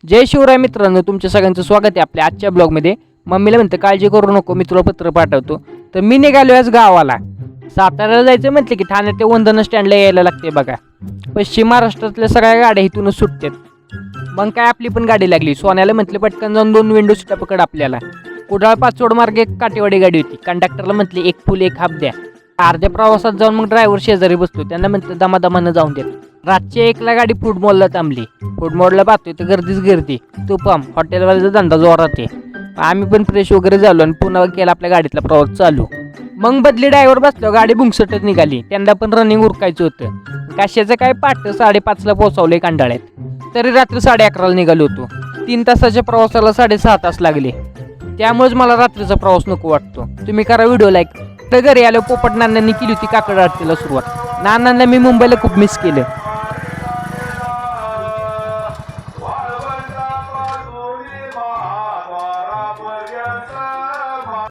जय शिवराय मित्रांनो, तुमच्या सगळ्यांचं स्वागत आहे आपल्या आजच्या ब्लॉगमध्ये. मम्मीला म्हणतं काळजी करू नको, मी तुला पत्र पाठवतो. तर मी निघालो आज गावाला. साताऱ्याला जायचं म्हटलं की ठाण्यात ते वंदना स्टँडला यायला लागते बघा. पश्चिम महाराष्ट्रातल्या सगळ्या गाड्या इथूनच सुटतात. मग काय आपली पण गाडी लागली. सोन्याला म्हटलं पटकन जाऊन 2 विंडो सीटा पकड आपल्याला. कुडाळ पाचवड मार्गे एक काटेवाडी गाडी होती. कंडक्टरला म्हटले एक फुल एक हाफ द्या. अर्ध्या प्रवासात जाऊन मग ड्रायव्हर शेजारी बसतो. त्यांना म्हटलं दमादमानं जाऊन देत. रातच्या 1ला गाडी फूड मॉलला थांबली. फूड मॉलला पाहतोय तर गर्दीच गर्दी. तुपाम हॉटेलवाल्याचा धंदा जोरात आहे. आम्ही पण फ्रेश वगैरे झालो आणि पुन्हा केला आपल्या गाडीतला प्रवास चालू. मग बदली ड्रायव्हर बसलो, गाडी बुंगसटच निघाली. त्यांना पण रनिंग उरकायचं होतं. कशाचं काय पाठ 5:30ला पोहोचवले कांडाळ्यात. तरी रात्री 11:30ला निघालो होतो. 3 तासाच्या प्रवासाला 6.5 तास लागले. त्यामुळेच मला रात्रीचा प्रवास नको वाटतो. तुम्ही करा व्हिडिओ लाईक. तर घरी आलो पोपट नानांनी केली होती काकड आरतीला सुरुवात. नानांना मी मुंबईला खूप मिस केलं.